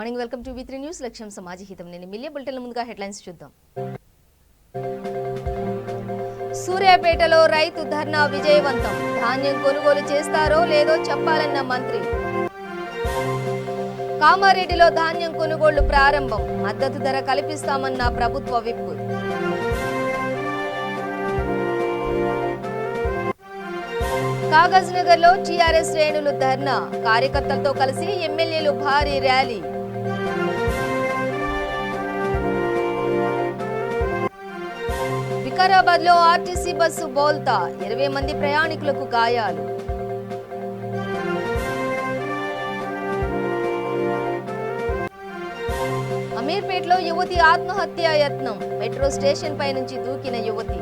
Morning welcome to V3 news లక్ష్యం సమాజ హితం. నేను మిలియా బులెటిన్ల ముందుగా హెడ్లైన్స్ చూద్దాం. సూర్యాపేటలో రైతు ధర్నా విజయవంతం. ధాన్యం కొనుగోలు చేస్తారో లేదో చెప్పాలన్న మంత్రి. కామారెడ్డిలో ధాన్యం కొనుగోళ్లు ప్రారంభం. మద్దతు ధర కల్పిస్తామన్న ప్రభుత్వ విప్. కాగజ్ నగర్ లో టీఆర్ఎస్ శ్రేణులు ధర్నా. కార్యకర్తలతో కలిసి ఎమ్మెల్యేలు భారీ ర్యాలీ. వికారాబాద్ లో ఆర్టీసీ బస్సు బోల్తా. 20 మంది ప్రయాణికులకు గాయాలు. అమీర్పేటలో యువతి ఆత్మహత్యా యత్నం. మెట్రో స్టేషన్ పై నుంచి దూకిన యువతి.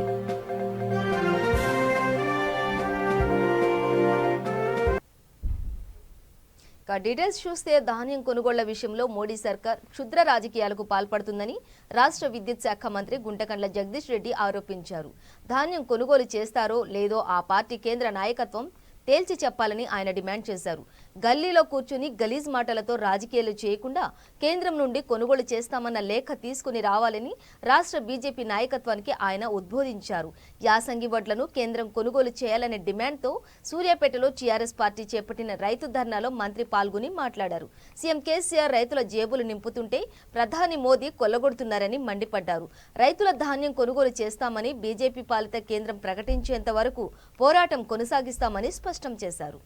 డీటెయిల్స్ చూస్తే ధాన్యం కొనుగోళ్ల విషయంలో మోడీ సర్కార్ క్షుద్ర రాజకీయాలకు పాల్పడుతుందని రాష్ట్ర విద్యుత్ శాఖ మంత్రి గుంటకండ్ల జగదీష్ రెడ్డి ఆరోపించారు. ధాన్యం కొనుగోలు చేస్తారో లేదో ఆ పార్టీ కేంద్ర నాయకత్వం తేల్చి చెప్పాలని ఆయన డిమాండ్ చేశారు. గల్లీలో కూర్చుని గలీజ్ మాటలతో రాజకీయాలు చేయకుండా కేంద్రం నుండి కొనుగోలు చేస్తామన్న లేఖ తీసుకుని రావాలని రాష్ట్ర బీజేపీ నాయకత్వానికి ఆయన ఉద్బోధించారు. యాసంగి వడ్లను కేంద్రం కొనుగోలు చేయాలనే డిమాండ్తో సూర్యాపేటలో టీఆర్ఎస్ పార్టీ చేపట్టిన రైతు ధర్నాలో మంత్రి పాల్గొని మాట్లాడారు. సీఎం కేసీఆర్ రైతుల జేబులు నింపుతుంటే ప్రధాని మోదీ కొల్లగొడుతున్నారని మండిపడ్డారు. రైతుల ధాన్యం కొనుగోలు చేస్తామని బీజేపీ పాలిత కేంద్రం ప్రకటించేంత వరకు పోరాటం కొనసాగిస్తామని స్పష్టం చేశారు.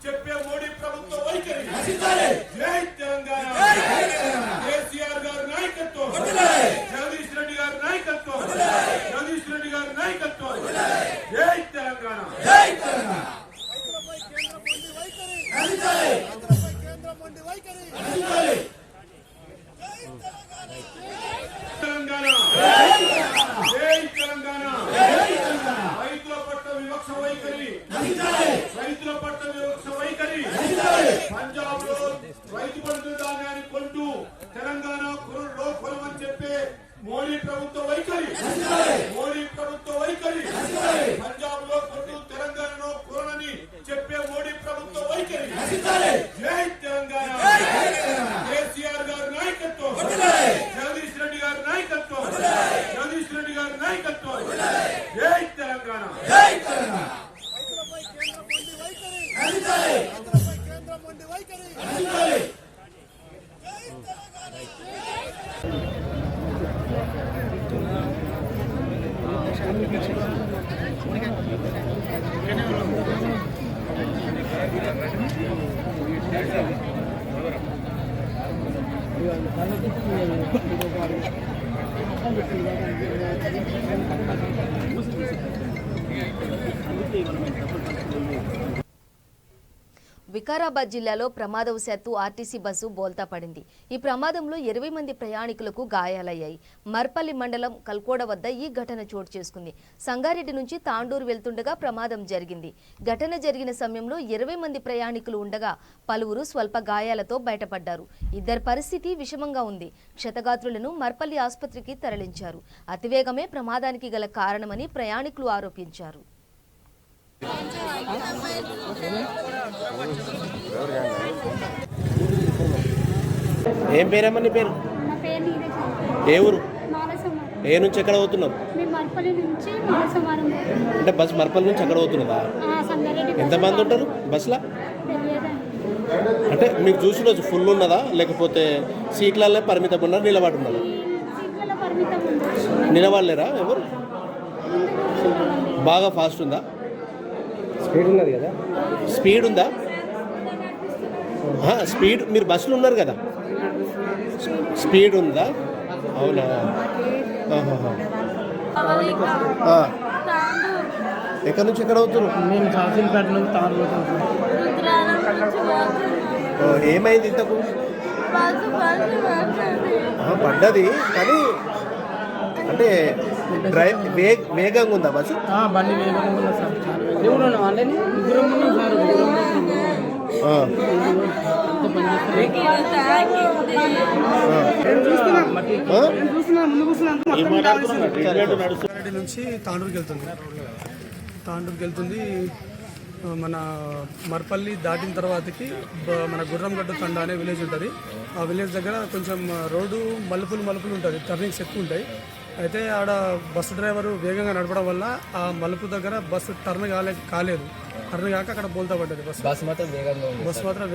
చెప్పే మోడీ ప్రభుత్వ వైఖరి నశించాలి. జై తెలంగాణ. కేసీఆర్ గారి నాయకత్వం, జగదీష్ రెడ్డి గారి నాయకత్వం, జగదీష్ రెడ్డి గారి నాయకత్వం. జై తెలంగాణ. జై తెలంగాణ. నశించాలి. కేంద్ర మొండి వైఖరి నశించాలి. తెలంగాణ. జై తెలంగాణ. రైతుల పట్ల వివక్ష వైఖరి నశించాలి. రైతుల పట్ల వివక్ష వైఖరి నశించాలి. పంజాబ్ లో రైతు బంధు ధాన్యాన్ని కొంటూ తెలంగాణ కొనుగోలు కొనమని చెప్పే మోడీ ప్రభుత్వ వైఖరి నశించాలి. మోడీ ప్రభుత్వ వైఖరి నశించాలి. పంజాబ్ లో కొంటూ తెలంగాణలో కొనని చెప్పే మోడీ ప్రభుత్వ వైఖరి నశించాలి. జై తెలంగాణ. కేసీఆర్ గారి నాయకత్వం, జగదీష్ రెడ్డి గారి నాయకత్వం, జగదీష్ రెడ్డి గారి నాయకత్వం. జై తెలంగాణ. జై తెలంగాణ. కేంద్ర మొండి వైఖరి నశించాలి. వికారాబాద్ జిల్లాలో ప్రమాదవశాత్తు ఆర్టీసీ బస్సు బోల్తా పడింది. ఈ ప్రమాదంలో 20 మంది ప్రయాణికులకు గాయాలయ్యాయి. మర్పల్లి మండలం కల్కోడ వద్ద ఈ ఘటన చోటు చేసుకుంది. సంగారెడ్డి నుంచి తాండూరు వెళ్తుండగా ప్రమాదం జరిగింది. ఘటన జరిగిన సమయంలో 20 మంది ప్రయాణికులు ఉండగా పలువురు స్వల్ప గాయాలతో బయటపడ్డారు. ఇద్దరి పరిస్థితి విషమంగా ఉంది. క్షతగాత్రులను మర్పల్లి ఆసుపత్రికి తరలించారు. అతివేగమే ప్రమాదానికి గల కారణమని ప్రయాణికులు ఆరోపించారు. ఏం పేరమ్మా నీ పేరు? ఏ ఊరు? ఏ నుంచి ఎక్కడ పోతున్నావు? అంటే బస్ మర్పల్లి నుంచి ఎక్కడ పోతున్నదా? ఎంతమంది ఉంటారు బస్సులో? అంటే మీకు చూసిన ఫుల్ ఉన్నదా లేకపోతే సీట్లలో పరిమితం ఉన్నారు, నిలబడి ఉన్నారు? నిలబడలేరా ఎవరు? బాగా ఫాస్ట్ ఉందా? స్పీడ్ ఉన్నది కదా? స్పీడ్ ఉందా? స్పీడ్ మీరు బస్సులో ఉన్నారు కదా, స్పీడ్ ఉందా? అవునా? ఎక్కడి నుంచి ఎక్కడ అవుతున్నారు? మేము కాసిల్పేట నుంచి తాను. ఏమైంది ఇంతకు? పడ్డది కానీ అంటే డ్రైవ్ వేగంగా ఉందా బస్సు? బండి వేగంగా ఉందా సార్? నుంచి తాండూరుకి వెళ్తుంది. మన మర్పల్లి దాటిన తర్వాతకి మన గుర్రంగడ్డ తండ అనే విలేజ్ ఉంటుంది. ఆ విలేజ్ దగ్గర కొంచెం రోడ్డు మలుపులు ఉంటుంది, టర్నింగ్స్ ఎక్కువ ఉంటాయి. అయితే ఆడ బస్సు డ్రైవరు వేగంగా నడపడం వల్ల ఆ మలుపు దగ్గర బస్సు టర్న్ కాలేదు. టర్న్ కాక అక్కడ బోల్తా పడ్డది. బస్సు మాత్రం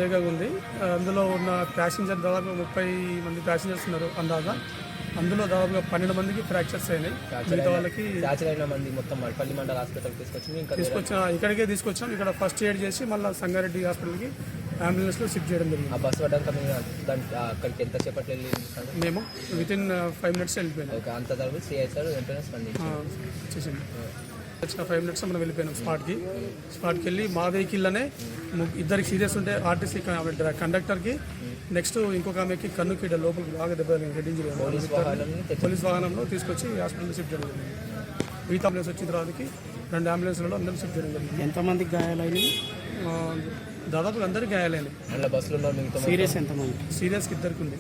వేగంగా ఉంది. అందులో ఉన్న ప్యాసింజర్ దాదాపు 30 మంది ప్యాసింజర్స్ ఉన్నారు అందాజా. అందులో దాదాపుగా 12 మందికి ఫ్రాక్చర్స్ అయినాయి. మిగతా వాళ్ళకి ఇక్కడికే తీసుకొచ్చాం. ఇక్కడ ఫస్ట్ ఎయిడ్ చేసి మళ్ళీ సంగారెడ్డి హాస్పిటల్కి అంబులెన్స్లో షిఫ్ట్ చేయడం జరిగింది. మేము వితిన్ 5 minutes వెళ్ళిపోయినాం. చేసింది 5 minutes మనం వెళ్ళిపోయినాం స్పాట్కి వెళ్ళి మా వెహికల్లోనే ఇద్దరికి సీరియస్ ఉంటే ఆర్టీసీ కండక్టర్కి, నెక్స్ట్ ఇంకొక ఆమెకి కన్నుకి లోపలికి బాగా దెబ్బ హెడ్ ఇంజరీ పోలీస్ వాహనంలో తీసుకొచ్చి హాస్పిటల్ షిఫ్ట్ చేయడం జరిగింది. మిగతా అంబులెన్స్ వచ్చిన తర్వాతకి 2 అంబులెన్స్లలో అందరూ షిఫ్ట్ చేయడం జరిగింది. ఎంతమందికి గాయాలైనవి? దాదాపు అందరికీ గాయాలైనవి. సీరియస్కి ఇద్దరికి ఉంది.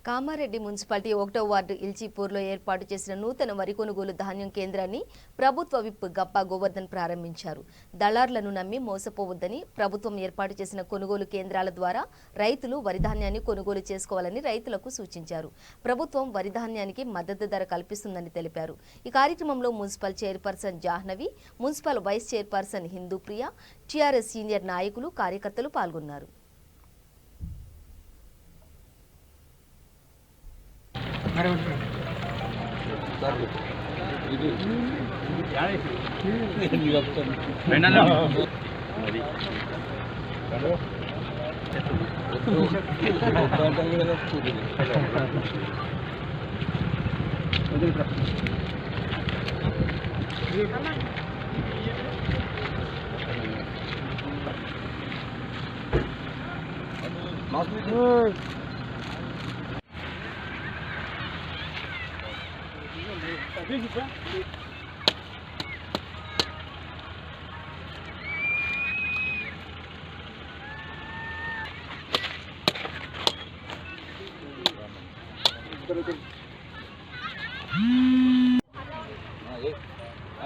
కామారెడ్డి మున్సిపాలిటీ 1వ వార్డు ఇల్చీపూర్లో ఏర్పాటు చేసిన నూతన వరి కొనుగోలు ధాన్యం కేంద్రాన్ని ప్రభుత్వ విప్ గప్పా గోవర్ధన్ ప్రారంభించారు. దళార్లను నమ్మి మోసపోవద్దని, ప్రభుత్వం ఏర్పాటు చేసిన కొనుగోలు కేంద్రాల ద్వారా రైతులు వరి ధాన్యాన్ని కొనుగోలు చేసుకోవాలని రైతులకు సూచించారు. ప్రభుత్వం వరి ధాన్యానికి మద్దతు ధర కల్పిస్తుందని తెలిపారు. ఈ కార్యక్రమంలో municipal chairperson Jahnavi, municipal vice chairperson Hindupriya, TRS senior నాయకులు, కార్యకర్తలు పాల్గొన్నారు.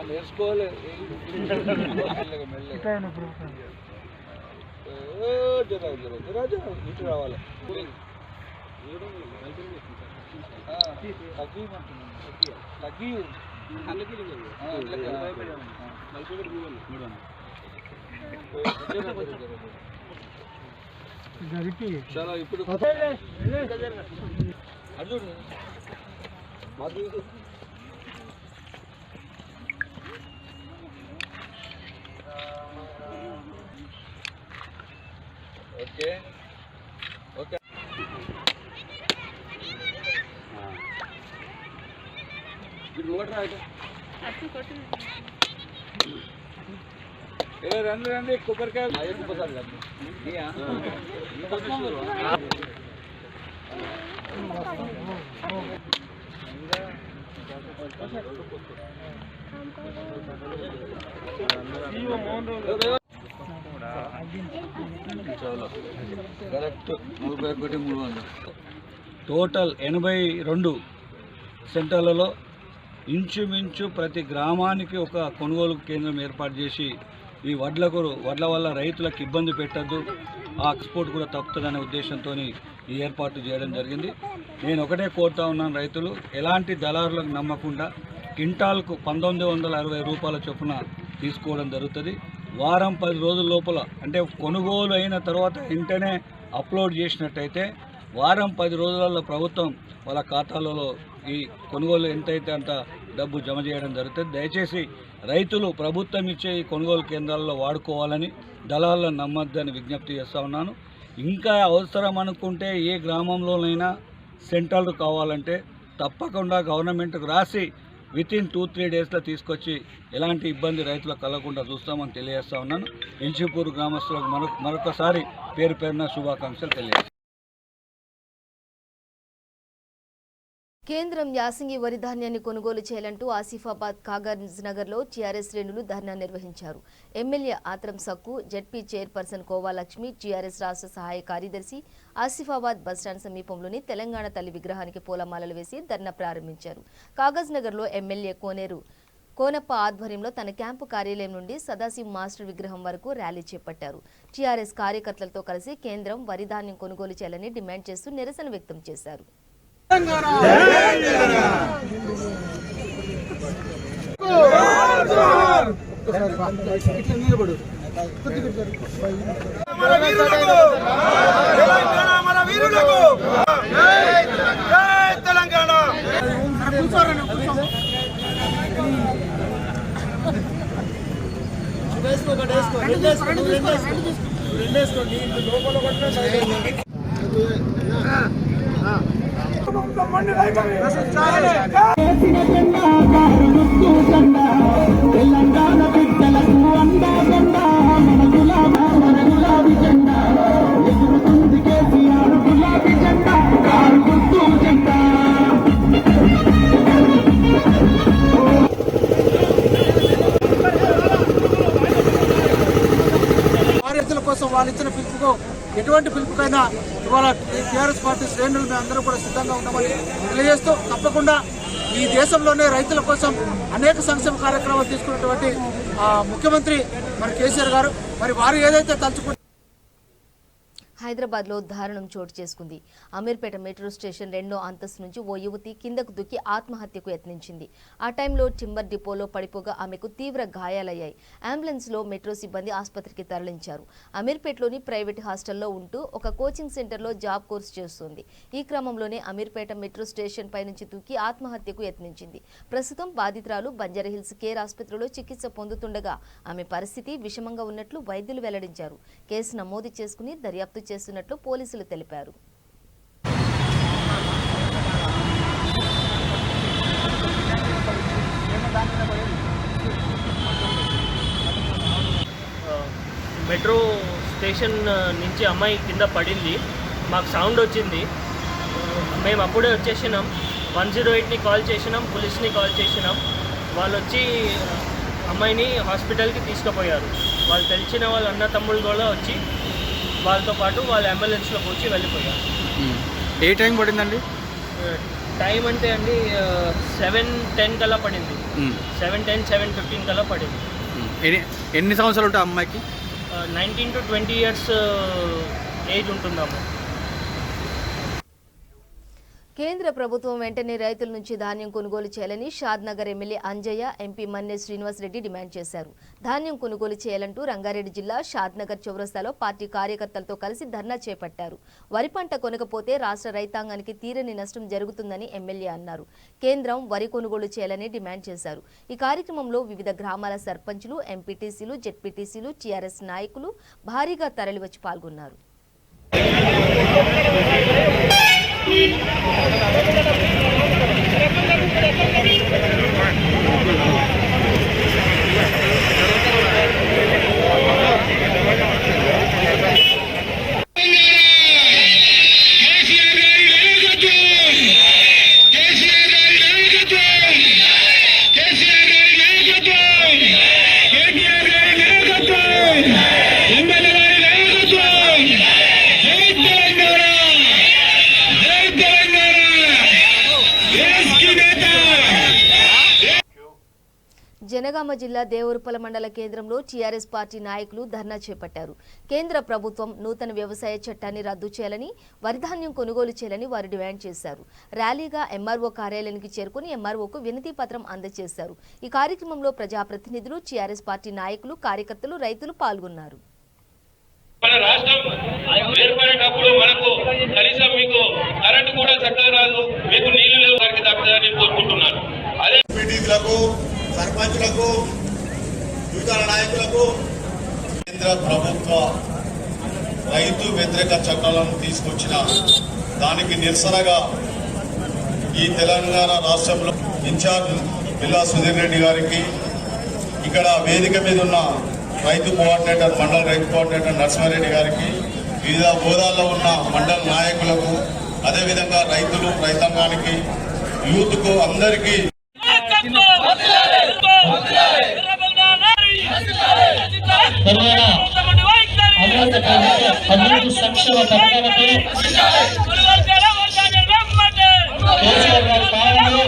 నేర్చుకోవాలి. ఇటు రావాలి. తగ్గి చాలా ఇప్పుడు అర్జున్ ఓకే ఓకే రండి రండి కొబ్బరికాయ కరెక్ట్ 41,300 టోటల్ 82 సెంటర్లలో ఇంచుమించు ప్రతి గ్రామానికి ఒక కొనుగోలు కేంద్రం ఏర్పాటు చేసి ఈ వడ్ల వల్ల రైతులకు ఇబ్బంది పెట్టద్దు, ఆ ఎక్స్పోర్ట్ కూడా తప్పుతుందనే ఉద్దేశంతో ఈ ఏర్పాటు చేయడం జరిగింది. నేను ఒకటే కోరుతా ఉన్నాను, రైతులు ఎలాంటి దళారులకు నమ్మకుండా క్వింటాల్కు 1960 రూపాయల చొప్పున తీసుకోవడం జరుగుతుంది. వారం 10 రోజుల లోపల, అంటే కొనుగోలు అయిన తర్వాత వెంటనే అప్లోడ్ చేసినట్టయితే వారం 10 రోజులలో ప్రభుత్వం వాళ్ళ ఖాతాలలో ఈ కొనుగోలు ఎంతైతే అంత డబ్బు జమ చేయడం జరుగుతుంది. దయచేసి రైతులు ప్రభుత్వం ఇచ్చే ఈ కొనుగోలు కేంద్రాల్లో వాడుకోవాలని, దళాలను నమ్మొద్దని విజ్ఞప్తి చేస్తూ ఉన్నాను. ఇంకా అవసరం అనుకుంటే ఏ గ్రామంలోనైనా సెంటర్లు కావాలంటే తప్పకుండా గవర్నమెంట్కు రాసి వితిన్ 2-3 డేస్లో తీసుకొచ్చి ఎలాంటి ఇబ్బంది రైతులకు కలగకుండా చూస్తామని తెలియజేస్తా ఉన్నాను. ఇల్చీపూర్ గ్రామస్తులకు మరొకసారి పేరు పేరున శుభాకాంక్షలు తెలియజేస్తాను. కేంద్రం యాసంగి వరి ధాన్యాన్ని కొనుగోలు చేయాలంటూ ఆసిఫాబాద్ కాగజ్ నగర్లో టీఆర్ఎస్ శ్రేణులు ధర్నా నిర్వహించారు. ఎమ్మెల్యే ఆత్రం సక్కు, జెడ్పీ చైర్పర్సన్ కోవాలక్ష్మి, టీఆర్ఎస్ రాష్ట్ర సహాయ కార్యదర్శి ఆసిఫాబాద్ బస్టాండ్ సమీపంలోని తెలంగాణ తల్లి విగ్రహానికి పూలమాలలు వేసి ధర్నా ప్రారంభించారు. కాగజ్ నగర్లో ఎమ్మెల్యే కోనప్ప ఆధ్వర్యంలో తన క్యాంపు కార్యాలయం నుండి సదాశివ్ మాస్టర్ విగ్రహం వరకు ర్యాలీ చేపట్టారు. టీఆర్ఎస్ కార్యకర్తలతో కలిసి కేంద్రం వరి ధాన్యం కొనుగోలు చేయాలని డిమాండ్ చేస్తూ నిరసన వ్యక్తం చేశారు. కోసం వాళ్ళు ఇచ్చిన పిలుపుకు ఎటువంటి పిలుపుకైనా ఇవాళ టీఆర్ఎస్ పార్టీ శ్రేణులు మేము అందరూ కూడా సిద్ధంగా ఉన్నామని తెలియజేస్తూ తప్పకుండా ఈ దేశంలోనే రైతుల కోసం అనేక సంక్షేమ కార్యక్రమాలు తీసుకున్నటువంటి ముఖ్యమంత్రి మరి కేసీఆర్ గారు మరి వారు ఏదైతే తలుచుకుంటారు. హైదరాబాద్లో దారుణం చోటు చేసుకుంది. అమీర్పేట మెట్రో స్టేషన్ 2వ అంతస్తు నుంచి ఓ యువతి కిందకు దుక్కి ఆత్మహత్యకు యత్నించింది. ఆ టైంలో టింబర్ డిపోలో పడిపోగా ఆమెకు తీవ్ర గాయాలయ్యాయి. అంబులెన్స్లో మెట్రో సిబ్బంది ఆసుపత్రికి తరలించారు. అమీర్పేటలోని ప్రైవేట్ హాస్టల్లో ఉంటూ ఒక కోచింగ్ సెంటర్లో జాబ్ కోర్సు చేస్తుంది. ఈ క్రమంలోనే అమీర్పేట మెట్రో స్టేషన్ పై నుంచి దుక్కి ఆత్మహత్యకు యత్నించింది. ప్రస్తుతం బాధితురాలు బంజారాహిల్స్ కేర్ ఆసుపత్రిలో చికిత్స పొందుతుండగా ఆమె పరిస్థితి విషమంగా ఉన్నట్లు వైద్యులు వెల్లడించారు. కేసు నమోదు చేసుకుని దర్యాప్తు చేస్తున్నట్లు పోలీసులు తెలిపారు. మెట్రో స్టేషన్ నుంచి అమ్మాయి కింద పడింది. మాకు సౌండ్ వచ్చింది. మేము అప్పుడే వచ్చేసినాం. 108ని కాల్ చేసినాం, పోలీస్ని కాల్ చేసినాం. వాళ్ళు వచ్చి అమ్మాయిని హాస్పిటల్కి తీసుకుపోయారు. వాళ్ళు తెలిసిన వాళ్ళ అన్న తమ్ముళ్ళు కూడా వచ్చి వాళ్ళతో పాటు వాళ్ళ అంబులెన్స్లోకి వచ్చి వెళ్ళిపోయారు. ఏ టైం పడిందండి? టైం అంటే అండి 7:10 కల్లా పడింది. 7:10, 7:15 కల్లా పడింది. ఎన్ని సంవత్సరాలు ఉంటాయి అమ్మాయికి? 19 to 20 years ఏజ్ ఉంటుందమ్మా. కేంద్ర ప్రభుత్వం వెంటనే రైతుల నుంచి ధాన్యం కొనుగోలు చేయాలని Shadnagar MLA Anjaiah, MP Manne Srinivasa Reddy demand చేశారు. ధాన్యం కొనుగోలు చేయాలంటూ రంగారెడ్డి జిల్లా షాద్నగర్ చౌరస్తాలో పార్టీ కార్యకర్తలతో కలిసి ధర్నా చేపట్టారు. వరి పంట కొనకపోతే రాష్ట్ర రైతాంగానికి తీరని నష్టం జరుగుతుందని ఎమ్మెల్యే అన్నారు. కేంద్రం వరి కొనుగోలు చేయాలని డిమాండ్ చేశారు. ఈ కార్యక్రమంలో వివిధ గ్రామాల సర్పంచులు, ఎంపీటీసీలు, జెడ్పీటీసీలు, టీఆర్ఎస్ నాయకులు భారీగా తరలివచ్చి పాల్గొన్నారు. జనగామ జిల్లా దేవరపల్లి మండల కేంద్రంలో టీఆర్ఎస్ పార్టీ నాయకులు ధర్నా చేపట్టారు. కేంద్ర ప్రభుత్వం నూతన వ్యవసాయ చట్టాన్ని రద్దు చేయాలని, వరిధాన్యం కొనుగోలు చేయాలని వారు డిమాండ్ చేశారు. ర్యాలీగా ఎంఆర్ఓ కార్యాలయానికి చేరుకుని ఎంఆర్ఓకు వినతి పత్రం అందజేశారు. ఈ కార్యక్రమంలో ప్రజాప్రతినిధులు, టీఆర్ఎస్ పార్టీ నాయకులు, కార్యకర్తలు, రైతులు పాల్గొన్నారు. మన రాష్ట్రం ఏర్పడేటప్పుడు మనకు కనీసం మీకు కరెంటు కూడా చక్కగా రాదు, మీకు నీళ్లు లేవు, వారికి తప్పదని కోరుకుంటున్నాను. అదే సర్పంచులకు, యువత నాయకులకు కేంద్ర ప్రభుత్వ రైతు వ్యతిరేక చట్టాలను తీసుకొచ్చిన దానికి నిరసనగా ఈ తెలంగాణ రాష్ట్రంలో ఇన్ఛార్జ్ పిల్లా సుధీర్ రెడ్డి గారికి, ఇక్కడ వేదిక మీద ఉన్న రైతు కోఆర్డినేటర్, మండల రైతు కోఆర్డినేటర్ నరసింహారెడ్డి గారికి, వివిధ హోదాల్లో ఉన్న మండల నాయకులకు, అదేవిధంగా రైతులు, రైతాంగానికి యూత్ కు అందరికీ సంక్షేమ పథకాలతో కేసీఆర్ గారి పాలనలో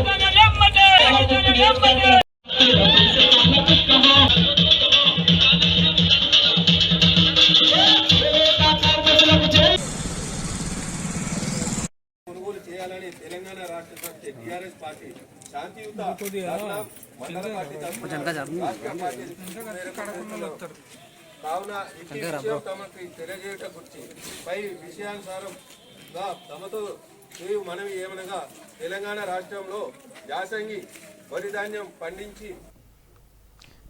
కొనుగోలు చేయాలని తెలంగాణ రాష్ట్ర సమితి టీఆర్ఎస్ పార్టీ శాంతియుత మండల పార్టీ కావున ఈ విషయం తమకు తెలియజేయట గురించి పై విషయానుసారంగా తమతో చేయు మనవి ఏమనగా తెలంగాణ రాష్ట్రంలో యాసంగి వరి ధాన్యం పండించి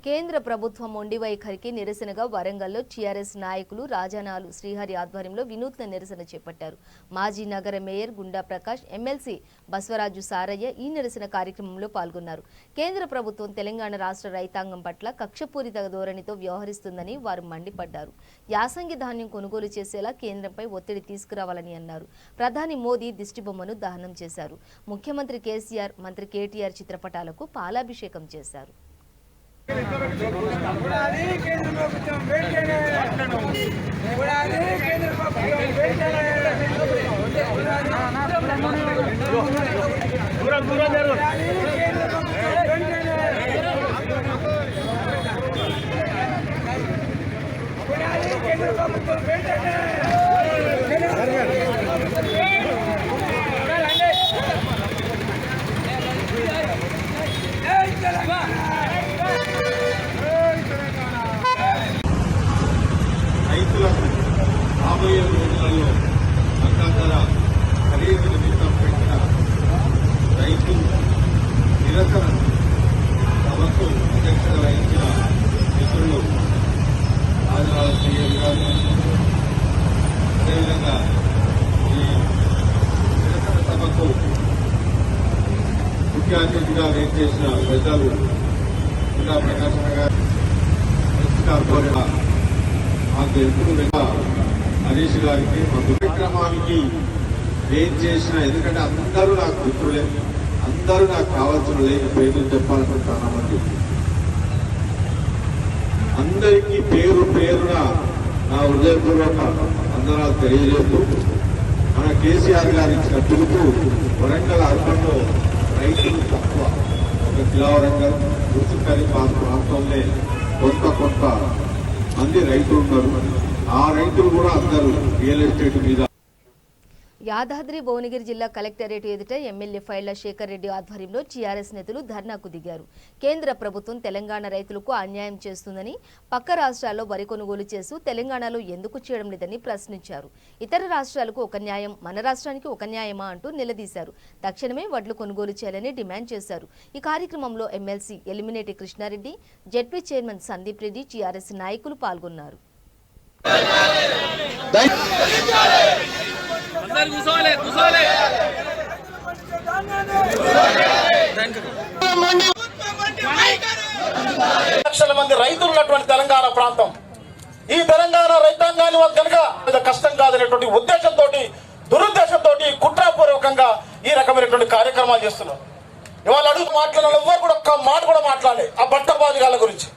కేంద్ర ప్రభుత్వం మొండి వైఖరికి నిరసనగా వరంగల్లో టీఆర్ఎస్ నాయకులు రాజానాలు శ్రీహరి ఆధ్వర్యంలో వినూత్న నిరసన చేపట్టారు. మాజీ నగర మేయర్ గుండా ప్రకాష్, ఎమ్మెల్సీ బస్వరాజు సారయ్య ఈ నిరసన కార్యక్రమంలో పాల్గొన్నారు. కేంద్ర ప్రభుత్వం తెలంగాణ రాష్ట్ర రైతాంగం పట్ల కక్షపూరిత ధోరణితో వ్యవహరిస్తుందని వారు మండిపడ్డారు. యాసంగి ధాన్యం కొనుగోలు చేసేలా కేంద్రంపై ఒత్తిడి తీసుకురావాలని అన్నారు. ప్రధాని మోదీ దిష్టిబొమ్మను దహనం చేశారు. ముఖ్యమంత్రి కేసీఆర్, మంత్రి కేటీఆర్ చిత్రపటాలకు పాలాభిషేకం చేశారు. రైతులకు రాబోయే రోజులలో మద్దతు ఖరీదు నిమిత్తం పెట్టిన రైతు నిరసన సభకు అధ్యక్షత వహించిన మిత్రులు రాజరాజ సీఎం గారు, అదేవిధంగా ఈ నిరసన సభకు ముఖ్య అతిథిగా వేయించేసిన పెద్దలు గుండా ప్రకాశ్ గారు, కార్పొరేట్ మాకు ఎప్పుడు హరీష్ గారికి మా కార్యక్రమానికి ఏం చేసినా, ఎందుకంటే అందరూ నాకు మిత్రులే, అందరూ నాకు కావాల్సిన లేదు పేర్లు చెప్పాలనుకుంటున్నామండి. అందరికీ పేరు పేరున నా హృదయపూర్వక వందనాలు తెలియజేస్తూ, మన కేసీఆర్ గారు ఇచ్చిన పిలుపు వరంగల్ అర్బన్లో రైతులు తక్కువ, ఒక కిలావరంగల్ గుర్తుకరి ప్రాంతంలో కొంత మంది రైతులు ఉన్నారు. ఆ రైతులు కూడా అందరూ రియల్ ఎస్టేట్ మీద. యాదాద్రి భువనగిరి జిల్లా కలెక్టరేట్ ఎదుట ఎమ్మెల్యే ఫైళ్ల శేఖర్ రెడ్డి ఆధ్వర్యంలో టీఆర్ఎస్ నేతలు ధర్నాకు దిగారు. కేంద్ర ప్రభుత్వం తెలంగాణ రైతులకు అన్యాయం చేస్తుందని, పక్క రాష్ట్రాల్లో వరి కొనుగోలు చేస్తూ తెలంగాణలో ఎందుకు చేయడం లేదని ప్రశ్నించారు. ఇతర రాష్ట్రాలకు ఒక న్యాయం, మన రాష్ట్రానికి ఒక న్యాయమా అంటూ నిలదీశారు. తక్షణమే వడ్లు కొనుగోలు చేయాలని డిమాండ్ చేశారు. ఈ కార్యక్రమంలో MLC Elimineti Krishna Reddy, ZP chairman Sandeep Reddy, TRS నాయకులు పాల్గొన్నారు. లక్షల మంది రైతులు ఉన్నటువంటి తెలంగాణ ప్రాంతం, ఈ తెలంగాణ రైతాంగాన్ని కనుక కష్టం కాదనేటువంటి ఉద్దేశంతో, దురుద్దేశంతో కుట్రపూర్వకంగా ఈ రకమైనటువంటి కార్యక్రమాలు చేస్తున్నారు. ఇవాళ అడుగు మాట్లాడాలి, ఎవరు కూడా ఒక్క మాట కూడా మాట్లాడాలి ఆ బట్టబాజుగాల గురించి.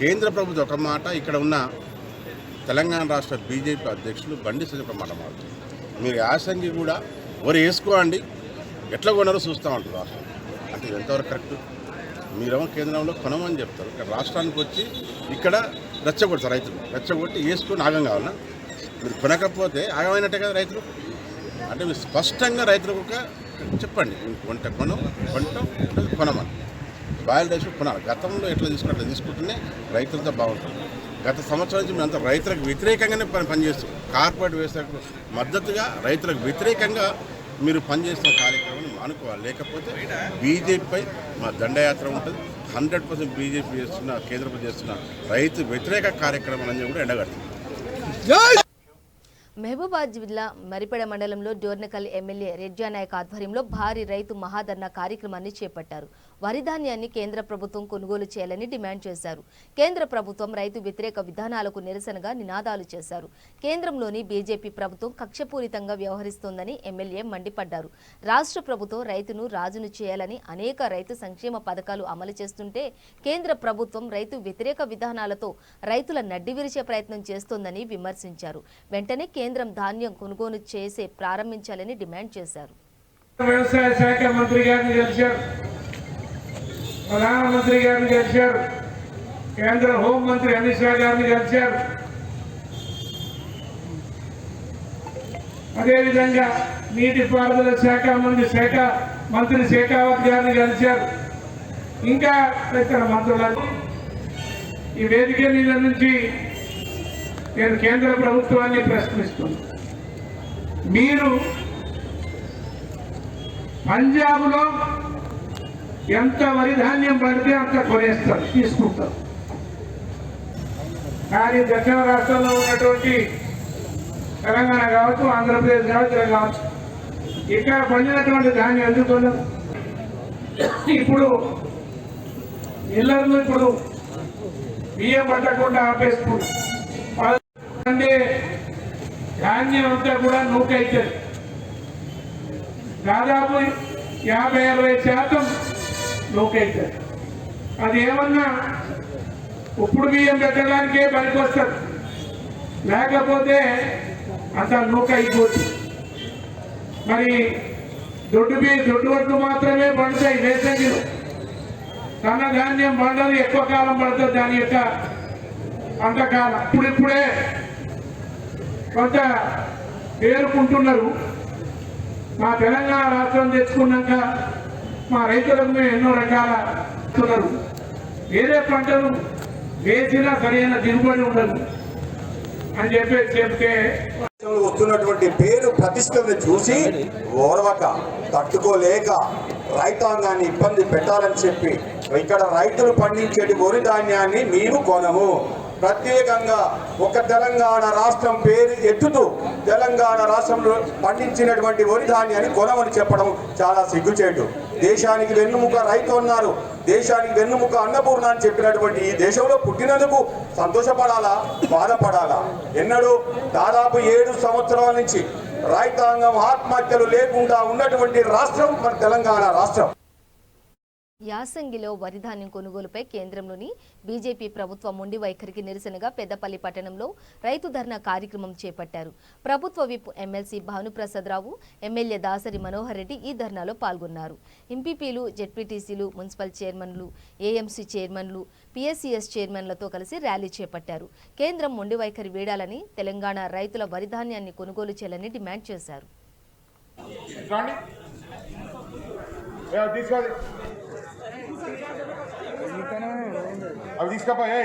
కేంద్ర ప్రభుత్వం ఒక మాట, ఇక్కడ ఉన్న తెలంగాణ రాష్ట్ర బీజేపీ అధ్యక్షులు బండి సంజయ్ ఒక మాట మాట్లాడుతున్నారు. మీరు యాసంగి కూడా వరి వేసుకోండి, ఎట్లా కొన్నారో చూస్తూ ఉంటారు రాష్ట్రం. అంటే ఎంతవరకు కరెక్ట్? మీరేమో కేంద్రంలో కొనమని చెప్తారు, ఇక్కడ రాష్ట్రానికి వచ్చి ఇక్కడ రెచ్చగొడతారు రైతులు. రెచ్చగొట్టి వేసుకొని ఆగం కావాలన్నా? మీరు కొనకపోతే ఆగమైనట్టే కదా రైతులు. అంటే మీరు స్పష్టంగా రైతులకు ఒక చెప్పండి, కొంట కొనమని. బాయిల్ రైస్ కొనాలి. గతంలో ఎట్లా తీసుకున్నట్లు తీసుకుంటేనే రైతులతో బాగుంటుంది. గత సంవత్సరం నుంచి మేమంతా రైతులకు వ్యతిరేకంగానే పనిచేస్తాం. కార్పొరేట్ వ్యవస్థకు మద్దతుగా రైతులకు వ్యతిరేకంగా మీరు పనిచేస్తున్న కార్యక్రమాన్ని అనుకోవాలి. లేకపోతే బీజేపీపై మా దండయాత్ర ఉంటుంది. 100% బీజేపీ చేస్తున్న, కేంద్ర ప్రభుత్వం చేస్తున్న రైతు వ్యతిరేక కార్యక్రమాలన్నీ కూడా ఎండగడుతుంది. మహబూబాద్ జిల్లా మరిపెడ మండలంలో డోర్నకల్ ఎమ్మెల్యే రెడ్జానాయక్ ఆధ్వర్యంలో భారీ రైతు మహాధర్నా కార్యక్రమాన్ని చేపట్టారు. వరి ధాన్యాన్ని కేంద్ర ప్రభుత్వం కొనుగోలు చేయాలని డిమాండ్ చేశారు. కేంద్ర ప్రభుత్వం రైతు వ్యతిరేక విధానాలకు నిరసనగా నినాదాలు చేశారు. కేంద్రంలోని బీజేపీ ప్రభుత్వం కక్షపూరితంగా వ్యవహరిస్తోందని ఎమ్మెల్యే మండిపడ్డారు. రాష్ట్ర ప్రభుత్వం రైతును రాజును చేయాలని అనేక రైతు సంక్షేమ పథకాలు అమలు చేస్తుంటే కేంద్ర ప్రభుత్వం రైతు వ్యతిరేక విధానాలతో రైతుల నడ్డి విరిచే ప్రయత్నం చేస్తోందని విమర్శించారు. వెంటనే కేంద్రం ధాన్యం కొనుగోలు చేసే ప్రారంభించాలని డిమాండ్ చేశారు. వ్యవసాయ శాఖ మంత్రి గారిని కలిశారు, ప్రధానమంత్రి గారిని కలిశారు, కేంద్ర హోంమంత్రి అమిత్ షా గారిని కలిశారు. అదేవిధంగా నీటిపారుదల శాఖ మంత్రి శేఖావత్ గారిని కలిశారు. ఇంకా ఇతర మంత్రులను ఈ వేదిక మీద నుంచి నేను కేంద్ర ప్రభుత్వాన్ని ప్రశ్నిస్తున్నాను. మీరు పంజాబ్లో ఎంత వరి ధాన్యం పడితే అంత కొనేస్తారు, తీసుకుంటారు. కానీ దక్షిణ రాష్ట్రంలో ఉన్నటువంటి తెలంగాణ కావచ్చు, ఆంధ్రప్రదేశ్ కావచ్చు, ఇలా కావచ్చు, ఇక్కడ పండినటువంటి ధాన్యం ఎందుకు కొనరు? ఇప్పుడు మిల్లర్లు ఇప్పుడు బియ్యం పట్టకుండా ఆపేసుకుంటారు. అంటే ధాన్యం అంతా కూడా నూకైతుంది. దాదాపు 50-60% నూకైతుంది. అది ఏమన్నా ఉప్పుడు బియ్యం పెట్టడానికే పనికొస్తుంది, లేకపోతే అంత నూక అయిపోతుంది. మరి దొడ్డు వడ్లు మాత్రమే పండుతాయి వేసంగిలో. సన్న ధాన్యం పండదు, ఎక్కువ కాలం పడుతుంది దాని యొక్క పంటకాలం. ఇప్పుడిప్పుడే కొంత పేరుకుంటున్నారు. మా తెలంగాణ రాష్ట్రం తెచ్చుకున్నాక మా రైతులకు మేము ఎన్నో రకాల ఇస్తున్నారు. వేరే పంటలు వేసినా సరైన దిగుబడి ఉండదు అని చెప్తే వస్తున్నటువంటి పేరు ప్రతిష్టలను చూసి ఓర్వక తట్టుకోలేక రైతాంగాన్ని ఇబ్బంది పెట్టాలని చెప్పి ఇక్కడ రైతులు పండించేటి వరి ధాన్యాన్ని మేము కొనము. ప్రత్యేకంగా ఒక తెలంగాణ రాష్ట్రం పేరు ఎత్తుతూ తెలంగాణ రాష్ట్రంలో పండించినటువంటి వరి ధాన్యాన్ని కొనమని చెప్పడం చాలా సిగ్గుచేటు. దేశానికి వెన్నుముక రైతు అన్నారు, దేశానికి వెన్నుముక అన్నపూర్ణ అని చెప్పినటువంటి ఈ దేశంలో పుట్టినందుకు సంతోషపడాలా, బాధపడాలా? ఎన్నడూ దాదాపు 7 సంవత్సరాల నుంచి రైతాంగం ఆత్మహత్యలు లేకుండా ఉన్నటువంటి రాష్ట్రం మన తెలంగాణ రాష్ట్రం. యాసంగిలో వరి ధాన్యం కొనుగోలుపై కేంద్రంలోని బీజేపీ ప్రభుత్వ మొండి వైఖరికి నిరసనగా పెద్దపల్లి పట్టణంలో రైతు ధర్నా కార్యక్రమం చేపట్టారు. ప్రభుత్వ విప్ ఎమ్మెల్సీ భానుప్రసాద్ రావు, ఎమ్మెల్యే దాసరి మనోహర్ రెడ్డి ఈ ధర్నాలో పాల్గొన్నారు. ఎంపీపీలు, జెడ్పీటీసీలు, మున్సిపల్ చైర్మన్లు, ఏఎంసీ చైర్మన్లు, పిఎస్సిఎస్ చైర్మన్లతో కలిసి ర్యాలీ చేపట్టారు. కేంద్రం మొండి వైఖరి వీడాలని, తెలంగాణ రైతుల వరి ధాన్యాన్ని కొనుగోలు చేయాలని డిమాండ్ చేశారు. అవి తీసుకపోయా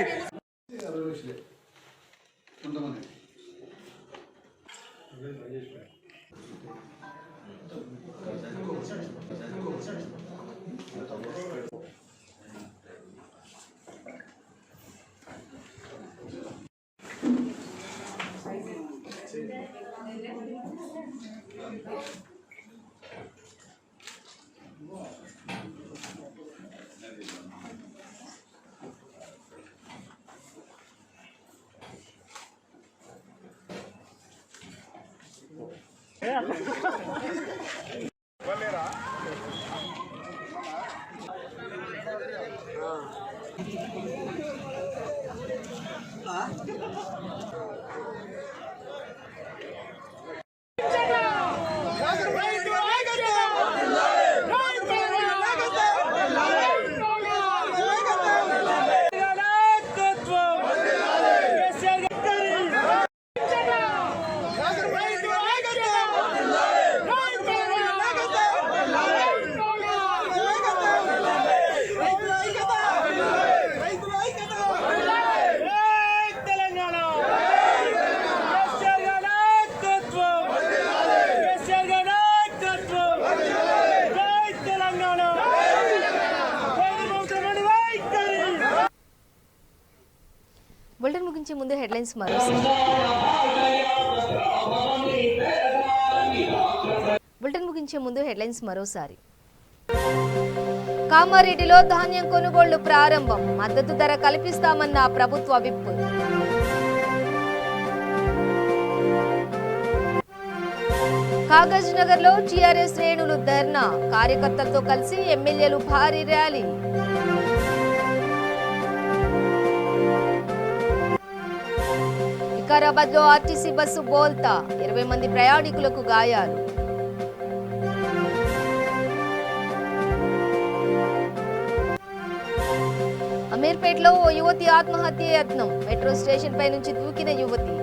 బులెటిన్ ముగించే ముందు హెడ్లైన్స్ మరోసారి. కామారెడ్డిలో ధాన్యం కొనుగోళ్లు ప్రారంభం. మద్దతు ధర కల్పిస్తామన్న ప్రభుత్వ విప్. కాగజ్ నగర్ లో టీఆర్ఎస్ శ్రేణులు ధర్నా. కార్యకర్తలతో కలిసి ఎమ్మెల్యేలు భారీ ర్యాలీ. వికారాబాద్ లో ఆర్టీసీ బస్సు బోల్తా. 20 మంది ప్రయాణికులకు గాయాలు. అమీర్పేటలో ఓ యువతి ఆత్మహత్య యత్నం. మెట్రో స్టేషన్ పై నుంచి దూకిన యువతి.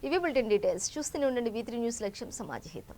ఇవి బులెటిన్ డీటెయిల్స్. చూస్తూనే ఉండండి V3 న్యూస్. లక్ష్యం సమాజ హితం.